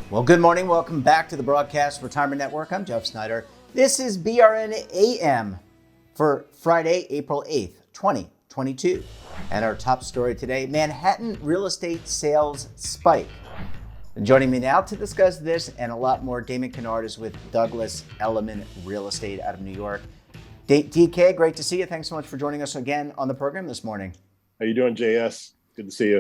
Well, good morning. Welcome back to the Broadcast Retirement Network. I'm Jeff Snyder. This is BRN AM for Friday, April 8th, 2022. And our top story today, Manhattan real estate sales spike. And joining me now to discuss this and a lot more, Damon Kennard is with Douglas Elliman Real Estate out of New York. DK, great to see you. Thanks so much for joining us again on the program this morning. How you doing, JS? Good to see you.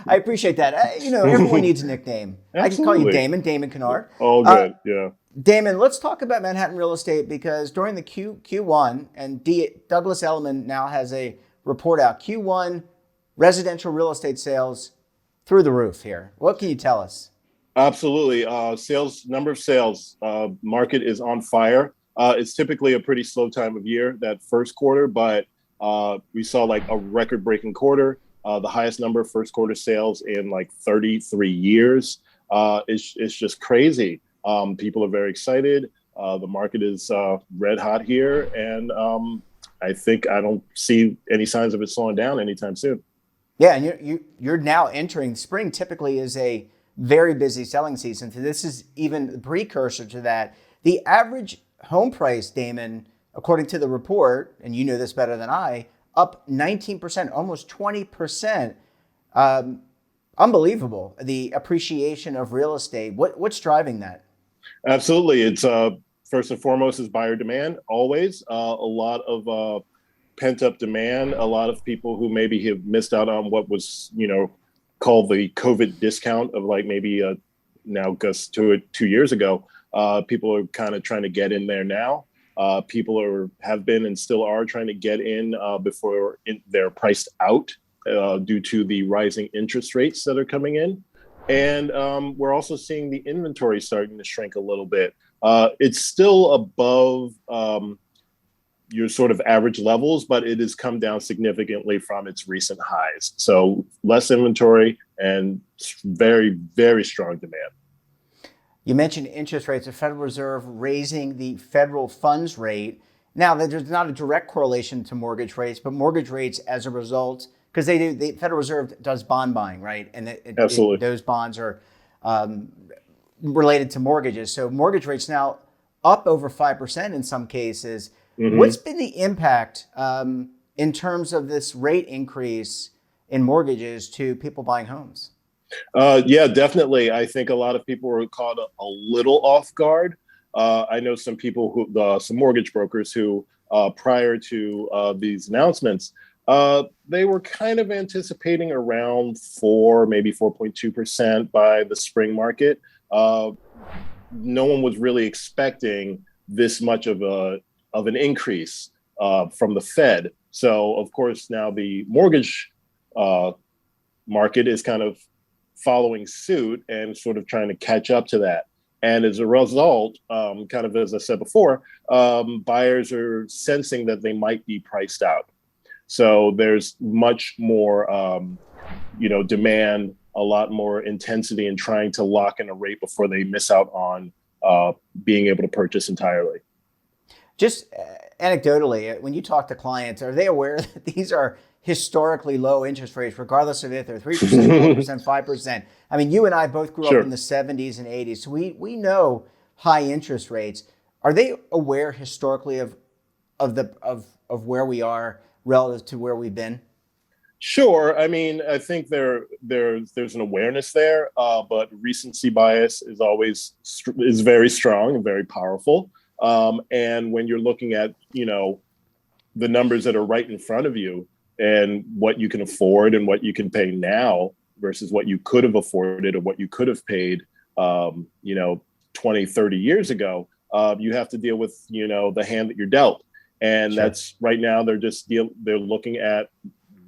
I appreciate that. Everyone needs a nickname. Absolutely. I can call you Damon Kennard. All good, yeah. Damon, let's talk about Manhattan real estate because during the Q1, and Douglas Elliman now has a report out, Q1 residential real estate sales through the roof here. What can you tell us? Absolutely. Number of sales, market is on fire. It's typically a pretty slow time of year, that first quarter, but we saw like a record-breaking quarter, the highest number of first quarter sales in like 33 years. It's just crazy. People are very excited. The market is red hot here, and I don't see any signs of it slowing down anytime soon. Yeah, and you're now entering spring. Typically, is a very busy selling season. So this is even the precursor to that. The average home price, Damon, according to the report, and you know this better than I, up 19%, almost 20%. Unbelievable, the appreciation of real estate. What's driving that? Absolutely. It's first and foremost is buyer demand, always. A lot of pent-up demand, a lot of people who maybe have missed out on what was, called the COVID discount of like maybe now just 2 years ago. People are kind of trying to get in there now. People have been and still are trying to get in before they're priced out due to the rising interest rates that are coming in. And we're also seeing the inventory starting to shrink a little bit. It's still above your sort of average levels, but it has come down significantly from its recent highs. So less inventory and very, very strong demand. You mentioned interest rates, the Federal Reserve raising the federal funds rate. Now, there's not a direct correlation to mortgage rates, but mortgage rates as a result, because the Federal Reserve does bond buying, right? And Absolutely. Those bonds are related to mortgages. So mortgage rates now up over 5% in some cases. Mm-hmm. What's been the impact in terms of this rate increase in mortgages to people buying homes? Yeah, definitely. I think a lot of people were caught a little off guard. I know some people some mortgage brokers who, prior to these announcements, they were kind of anticipating around 4, maybe 4.2% by the spring market. No one was really expecting this much of an increase from the Fed. So, of course, now the mortgage market is kind of following suit and sort of trying to catch up to that. And as a result, kind of as I said before, buyers are sensing that they might be priced out. So there's much more, demand, a lot more intensity in trying to lock in a rate before they miss out on being able to purchase entirely. Just anecdotally, when you talk to clients, are they aware that these are historically low interest rates, regardless of if they're 3%, 4%, 5%? I mean, you and I both grew up in the 70s and 80s, so we know high interest rates. Are they aware historically of where we are relative to where we've been? Sure. I mean, I think there's an awareness there, but recency bias is very strong and very powerful. And when you're looking at, the numbers that are right in front of you and what you can afford and what you can pay now versus what you could have afforded or what you could have paid, 20, 30 years ago, you have to deal with, the hand that you're dealt. And that's right now they're looking at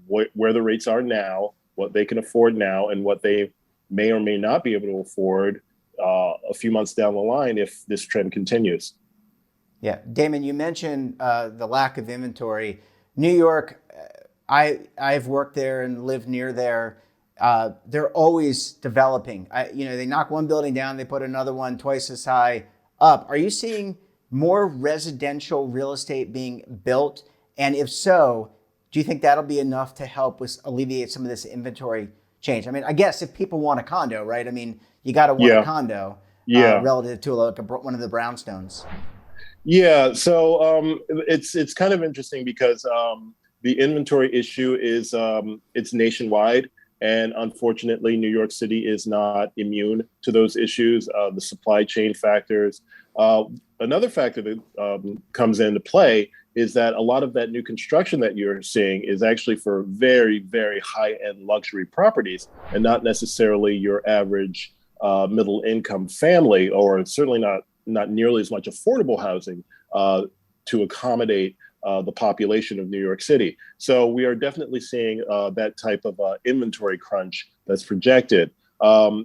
where the rates are now, what they can afford now, and what they may or may not be able to afford a few months down the line if this trend continues. Yeah. Damon, you mentioned the lack of inventory. New York I've worked there and lived near there. They're always developing. They knock one building down, they put another one twice as high up. Are you seeing more residential real estate being built? And if so, do you think that'll be enough to help with alleviate some of this inventory change? I mean, I guess if people want a condo, right? I mean, you got to want a condo relative to one of the brownstones. Yeah, so it's kind of interesting because the inventory issue is it's nationwide, and unfortunately, New York City is not immune to those issues. The supply chain factors. Another factor that comes into play is that a lot of that new construction that you're seeing is actually for very, very high-end luxury properties, and not necessarily your average middle-income family, or certainly not nearly as much affordable housing to accommodate the population of New York City. So we are definitely seeing that type of inventory crunch that's projected.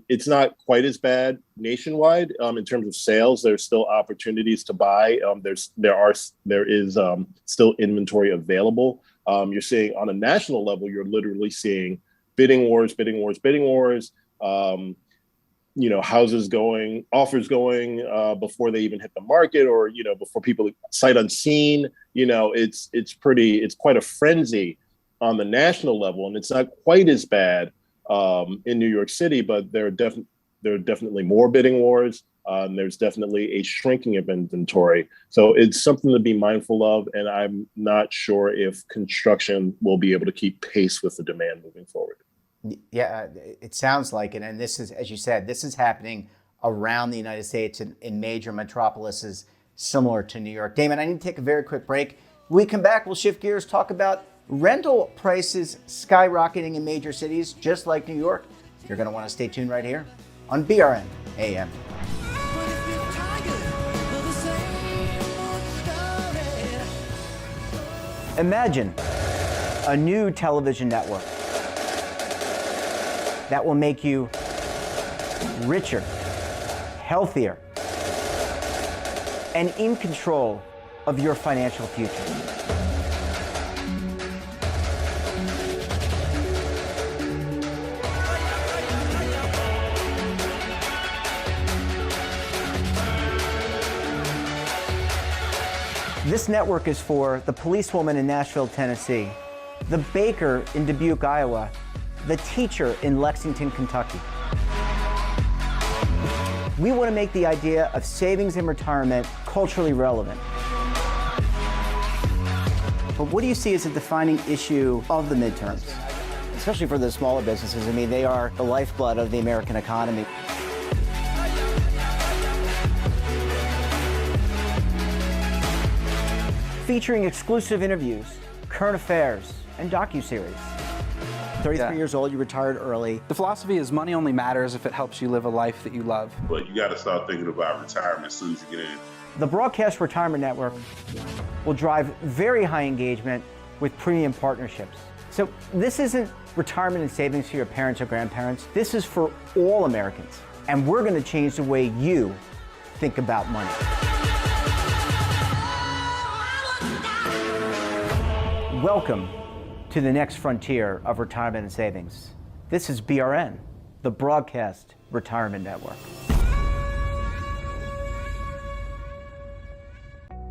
It's not quite as bad nationwide in terms of sales. There's still opportunities to buy. There is still inventory available. You're seeing on a national level, you're literally seeing bidding wars. Offers going before they even hit the market, or before people sight unseen. It's quite a frenzy on the national level, and it's not quite as bad in New York City, but there are definitely more bidding wars. There's definitely a shrinking of inventory. So it's something to be mindful of, and I'm not sure if construction will be able to keep pace with the demand moving forward. Yeah, it sounds like it. And this is, as you said, this is happening around the United States in major metropolises similar to New York. Damon, I need to take a very quick break. When we come back, we'll shift gears, talk about rental prices skyrocketing in major cities, just like New York. You're going to want to stay tuned right here on BRN AM. Imagine a new television network that will make you richer, healthier, and in control of your financial future. This network is for the policewoman in Nashville, Tennessee, the baker in Dubuque, Iowa, the teacher in Lexington, Kentucky. We want to make the idea of savings and retirement culturally relevant. But what do you see as a defining issue of the midterms, especially for the smaller businesses? I mean, they are the lifeblood of the American economy. Featuring exclusive interviews, current affairs, and docuseries. 33 years old, you retired early. The philosophy is money only matters if it helps you live a life that you love. But you got to start thinking about retirement as soon as you get in. The Broadcast Retirement Network will drive very high engagement with premium partnerships. So this isn't retirement and savings for your parents or grandparents. This is for all Americans. And we're going to change the way you think about money. Welcome to the next frontier of retirement and savings. This is BRN, the Broadcast Retirement Network.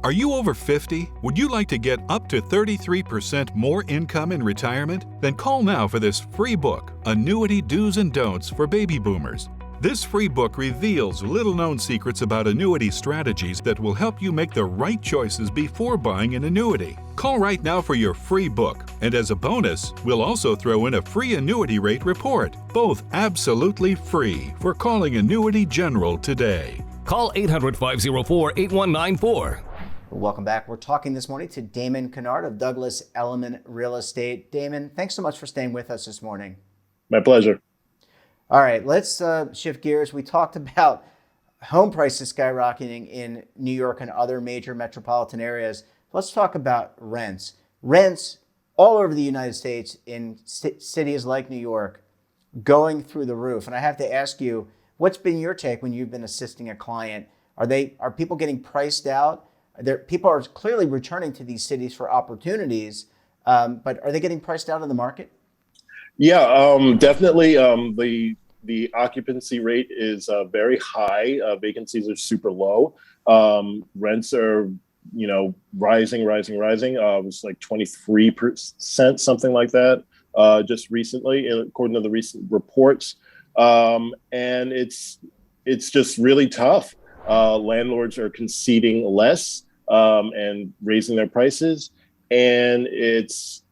Are you over 50? Would you like to get up to 33% more income in retirement? Then call now for this free book, Annuity Do's and Don'ts for Baby Boomers. This free book reveals little-known secrets about annuity strategies that will help you make the right choices before buying an annuity. Call right now for your free book, and as a bonus, we'll also throw in a free annuity rate report, both absolutely free for calling Annuity General today. Call 800-504-8194. Welcome back. We're talking this morning to Damon Kennard of Douglas Elliman Real Estate. Damon, thanks so much for staying with us this morning. My pleasure. All right, let's shift gears. We talked about home prices skyrocketing in New York and other major metropolitan areas. Let's talk about rents. Rents all over the United States in cities like New York going through the roof. And I have to ask you, what's been your take when you've been assisting a client? Are people getting priced out? People are clearly returning to these cities for opportunities. but are they getting priced out of the market? Yeah, definitely. The occupancy rate is very high. Vacancies are super low. Rents are, rising. It was like 23%, something like that, just recently, according to the recent reports. And it's just really tough. Landlords are conceding less and raising their prices, and it's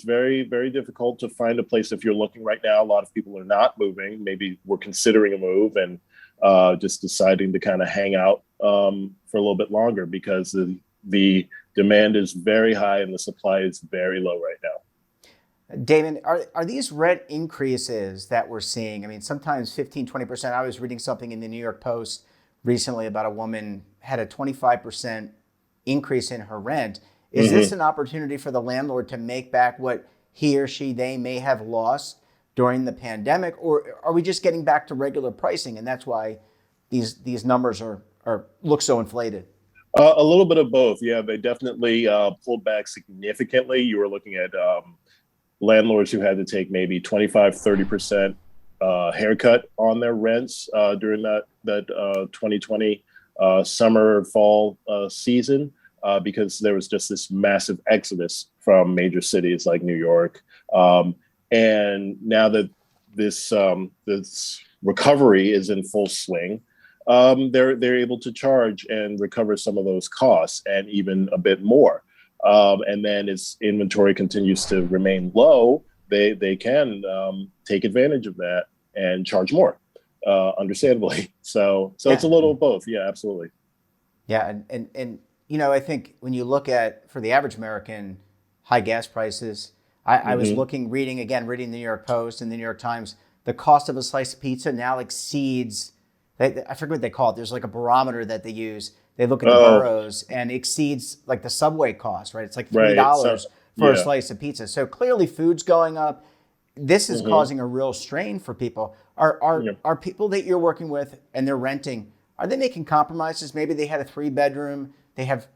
very, very difficult to find a place if you're looking right now. A lot of people are not moving. Maybe we're considering a move and just deciding to kind of hang out for a little bit longer because the demand is very high and the supply is very low right now. Damon, are these rent increases that we're seeing? I mean, sometimes 15, 20%. I was reading something in the New York Post recently about a woman had a 25% increase in her rent. Is this an opportunity for the landlord to make back what he or they may have lost during the pandemic, or are we just getting back to regular pricing, and that's why these numbers are look so inflated? A little bit of both. Yeah, they definitely pulled back significantly. You were looking at landlords who had to take maybe 25, 30% haircut on their rents during that 2020 summer, fall season. Because there was just this massive exodus from major cities like New York. And now that this recovery is in full swing, they're able to charge and recover some of those costs and even a bit more. And then as inventory continues to remain low, they can take advantage of that and charge more, understandably. So it's a little of both. Yeah, absolutely. Yeah, and I think when you look at, for the average American, high gas prices, I was reading the New York Post and the New York Times, the cost of a slice of pizza now exceeds, I forget what they call it. There's like a barometer that they use. They look at the boroughs and exceeds like the subway cost, right? It's like $3 for a slice of pizza. So clearly food's going up. This is causing a real strain for people. Are people that you're working with and they're renting, are they making compromises? Maybe they had a 3-bedroom, they have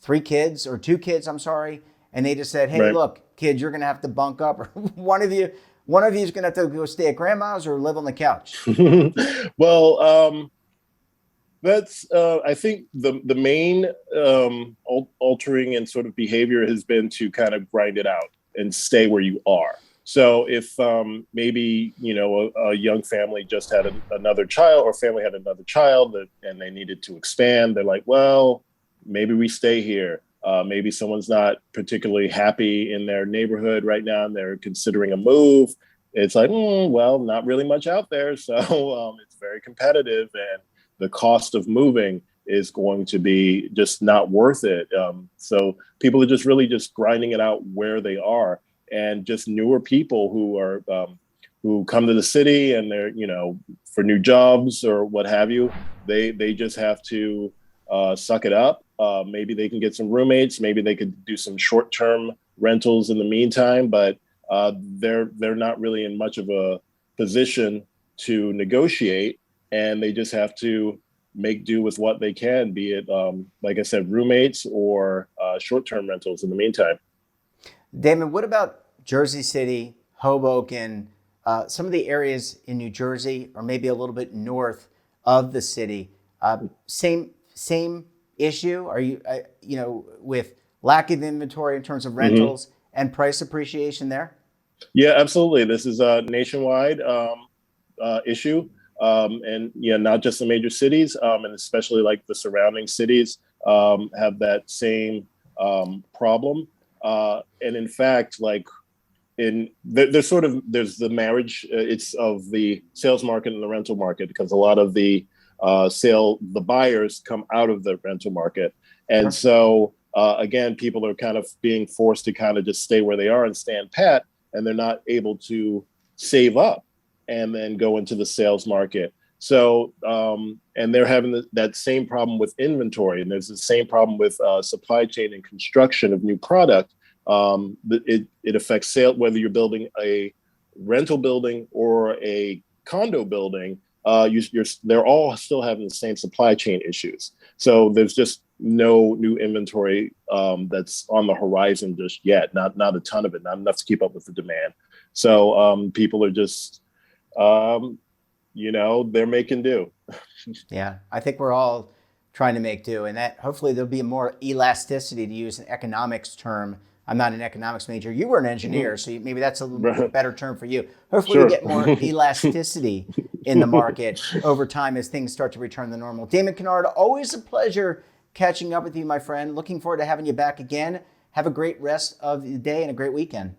3 kids or 2 kids, and they just said, hey, look, kids, you're going to have to bunk up, or one of you is going to have to go stay at grandma's or live on the couch. Well, that's I think the main altering and sort of behavior has been to kind of grind it out and stay where you are. So if maybe a young family just had another child, or family had another child and they needed to expand, they're like, well, maybe we stay here. Maybe someone's not particularly happy in their neighborhood right now and they're considering a move. It's like, well, not really much out there. So it's very competitive, and the cost of moving is going to be just not worth it. So people are just really just grinding it out where they are, and just newer people who come to the city and they're, for new jobs or what have you, they just have to suck it up. Maybe they can get some roommates. Maybe they could do some short-term rentals in the meantime, but they're not really in much of a position to negotiate, and they just have to make do with what they can, be it, like I said, roommates or short-term rentals in the meantime. Damon, what about Jersey City, Hoboken, some of the areas in New Jersey, or maybe a little bit north of the city? Same issue? Are you, with lack of inventory in terms of rentals and price appreciation there? Yeah, absolutely. This is a nationwide issue. And not just the major cities, and especially like the surrounding cities have that same problem. And in fact, like there's the marriage, it's of the sales market and the rental market, because a lot of the buyers come out of the rental market. And so again, people are kind of being forced to kind of just stay where they are and stand pat, and they're not able to save up and then go into the sales market. So, and they're having that same problem with inventory, and there's the same problem with supply chain and construction of new product. It affects sale, whether you're building a rental building or a condo building. They're all still having the same supply chain issues. So there's just no new inventory that's on the horizon just yet. Not a ton of it, not enough to keep up with the demand. So people are just, they're making do. Yeah, I think we're all trying to make do, and that hopefully there'll be more elasticity, to use an economics term. I'm not an economics major. You were an engineer, so maybe that's a little better term for you. Hopefully we get more elasticity in the market over time as things start to return to normal. Damon Kennard, always a pleasure catching up with you, my friend. Looking forward to having you back again. Have a great rest of the day and a great weekend.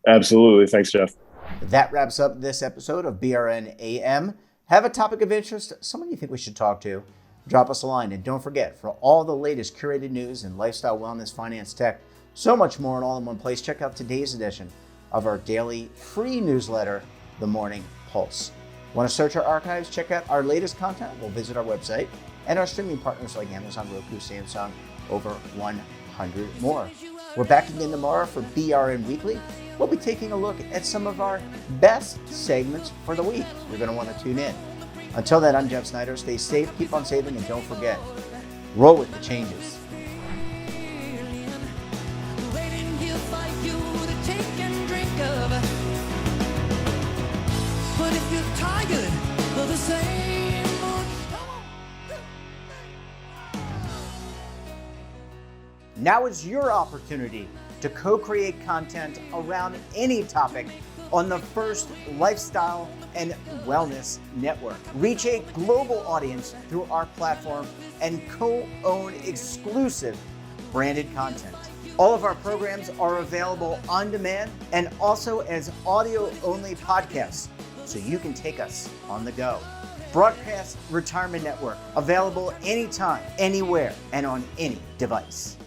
Absolutely. Thanks, Jeff. That wraps up this episode of BRN AM. Have a topic of interest, someone you think we should talk to, drop us a line. And don't forget, for all the latest curated news in lifestyle, wellness, finance, tech, so much more, and all in one place, check out today's edition of our daily free newsletter, The Morning Pulse. Want to search our archives? Check out our latest content? We'll visit our website and our streaming partners like Amazon, Roku, Samsung, over 100 more. We're back again tomorrow for BRN Weekly. We'll be taking a look at some of our best segments for the week. You're going to want to tune in. Until then, I'm Jeff Snyder. Stay safe, keep on saving, and don't forget, roll with the changes. Now is your opportunity to co-create content around any topic on the First Lifestyle and Wellness Network. Reach a global audience through our platform and co-own exclusive branded content. All of our programs are available on demand and also as audio-only podcasts, so you can take us on the go. Broadcast Retirement Network, available anytime, anywhere, and on any device.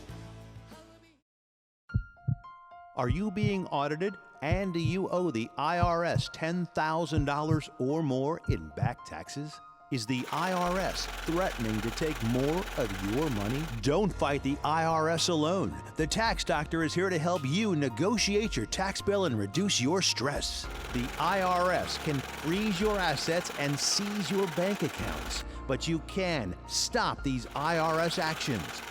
Are you being audited and do you owe the IRS $10,000 or more in back taxes? Is the IRS threatening to take more of your money? Don't fight the IRS alone. The Tax Doctor is here to help you negotiate your tax bill and reduce your stress. The IRS can freeze your assets and seize your bank accounts, but you can stop these IRS actions.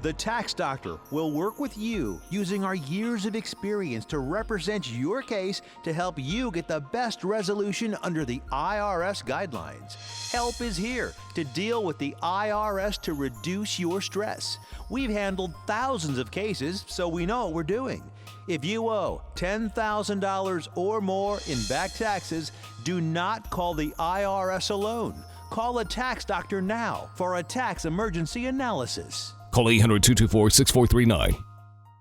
The Tax Doctor will work with you using our years of experience to represent your case to help you get the best resolution under the IRS guidelines. Help is here to deal with the IRS to reduce your stress. We've handled thousands of cases, so we know what we're doing. If you owe $10,000 or more in back taxes, do not call the IRS alone. Call a Tax Doctor now for a tax emergency analysis. Call 800-224-6439.